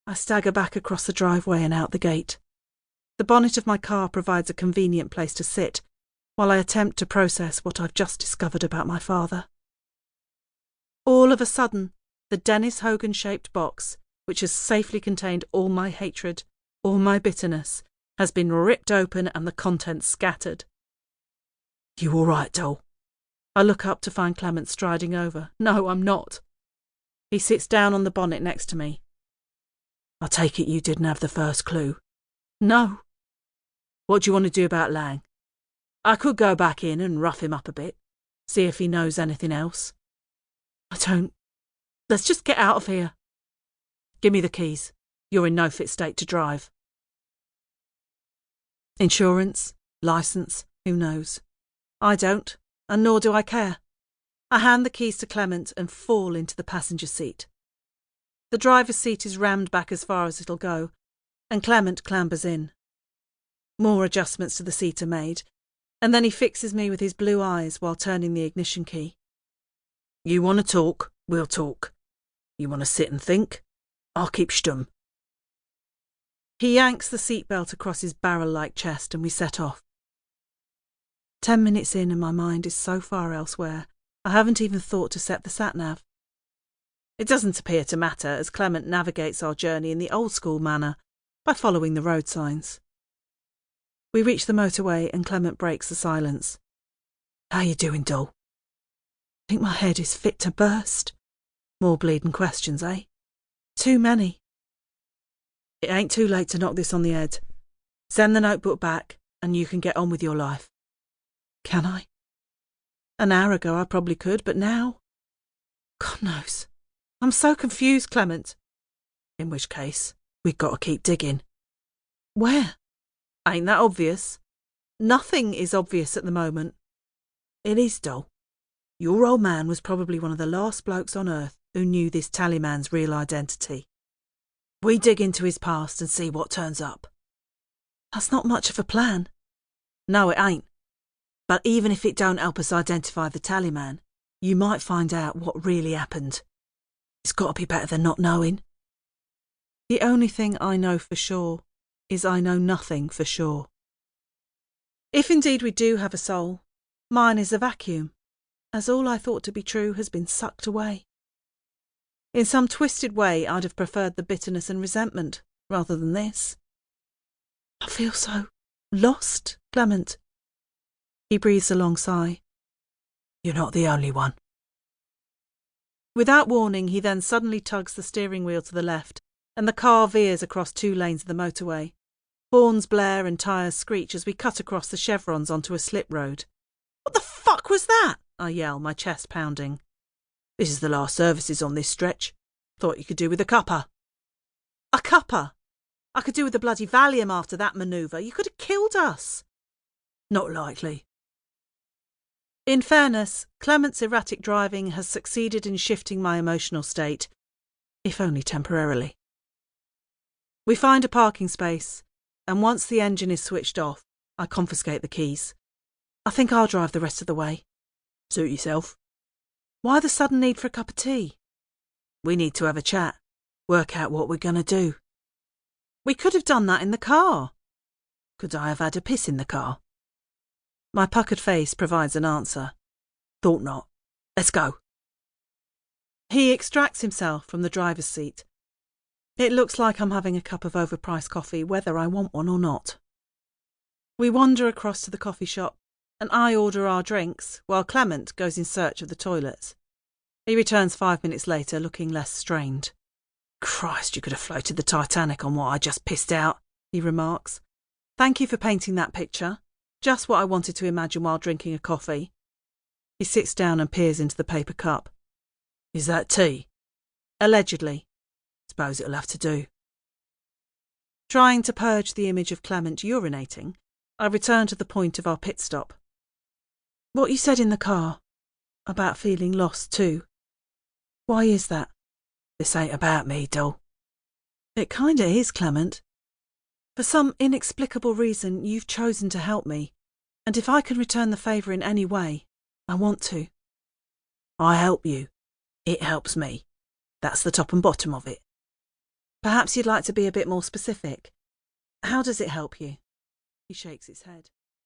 I stagger back across the driveway and out the gate. The bonnet of my car provides a convenient place to sit while I attempt to process what I've just discovered about my father. All of a sudden, the Dennis Hogan-shaped box, which has safely contained all my hatred, all my bitterness, has been ripped open and the contents scattered. "You all right, doll?" I look up to find Clement striding over. "No, I'm not." He sits down on the bonnet next to me. "I take it you didn't have the first clue?" "No." "What do you want to do about Lang? I could go back in and rough him up a bit, see if he knows anything else." "I don't. Let's just get out of here." "Give me the keys. You're in no fit state to drive." Insurance, licence, who knows? I don't, and nor do I care. I hand the keys to Clement and fall into the passenger seat. The driver's seat is rammed back as far as it'll go, and Clement clambers in. More adjustments to the seat are made, and then he fixes me with his blue eyes while turning the ignition key. "You want to talk, we'll talk. You want to sit and think, I'll keep stum." He yanks the seatbelt across his barrel-like chest and we set off. 10 minutes in and my mind is so far elsewhere, I haven't even thought to set the sat-nav. It doesn't appear to matter as Clement navigates our journey in the old-school manner by following the road signs. We reach the motorway and Clement breaks the silence. "How you doing, doll?" I think my head is fit to burst. More bleeding questions, eh? Too many. "It ain't too late to knock this on the head. Send the notebook back and you can get on with your life." Can I? An hour ago I probably could, but now? God knows. I'm so confused, Clement. In which case, we've got to keep digging. Where? Ain't that obvious? Nothing is obvious at the moment. It is, doll. Your old man was probably one of the last blokes on earth who knew this tallyman's real identity. We dig into his past and see what turns up. That's not much of a plan. No, it ain't. But even if it don't help us identify the tallyman, you might find out what really happened. It's got to be better than not knowing. The only thing I know for sure is I know nothing for sure. If indeed we do have a soul, mine is a vacuum, as all I thought to be true has been sucked away. In some twisted way, I'd have preferred the bitterness and resentment rather than this. I feel so lost, Clement. He breathes a long sigh. You're not the only one. Without warning, he then suddenly tugs the steering wheel to the left, and the car veers across 2 lanes of the motorway. Horns blare and tyres screech as we cut across the chevrons onto a slip road. What the fuck was that? I yell, my chest pounding. This is the last services on this stretch. Thought you could do with a cuppa. A cuppa? I could do with a bloody Valium after that manoeuvre. You could have killed us. Not likely. In fairness, Clement's erratic driving has succeeded in shifting my emotional state, if only temporarily. We find a parking space, and once the engine is switched off, I confiscate the keys. I think I'll drive the rest of the way. Suit yourself. Why the sudden need for a cup of tea? We need to have a chat, work out what we're going to do. We could have done that in the car. Could I have had a piss in the car? My puckered face provides an answer. Thought not. Let's go. He extracts himself from the driver's seat. It looks like I'm having a cup of overpriced coffee, whether I want one or not. We wander across to the coffee shop, and I order our drinks, while Clement goes in search of the toilets. He returns 5 minutes later, looking less strained. Christ, you could have floated the Titanic on what I just pissed out, he remarks. Thank you for painting that picture. Just what I wanted to imagine while drinking a coffee. He sits down and peers into the paper cup. Is that tea? Allegedly. Suppose it'll have to do. Trying to purge the image of Clement urinating, I return to the point of our pit stop. What you said in the car, about feeling lost too. Why is that? This ain't about me, doll. It kinda is, Clement. For some inexplicable reason, you've chosen to help me, and if I can return the favour in any way, I want to. I help you. It helps me. That's the top and bottom of it. Perhaps you'd like to be a bit more specific. How does it help you? He shakes his head.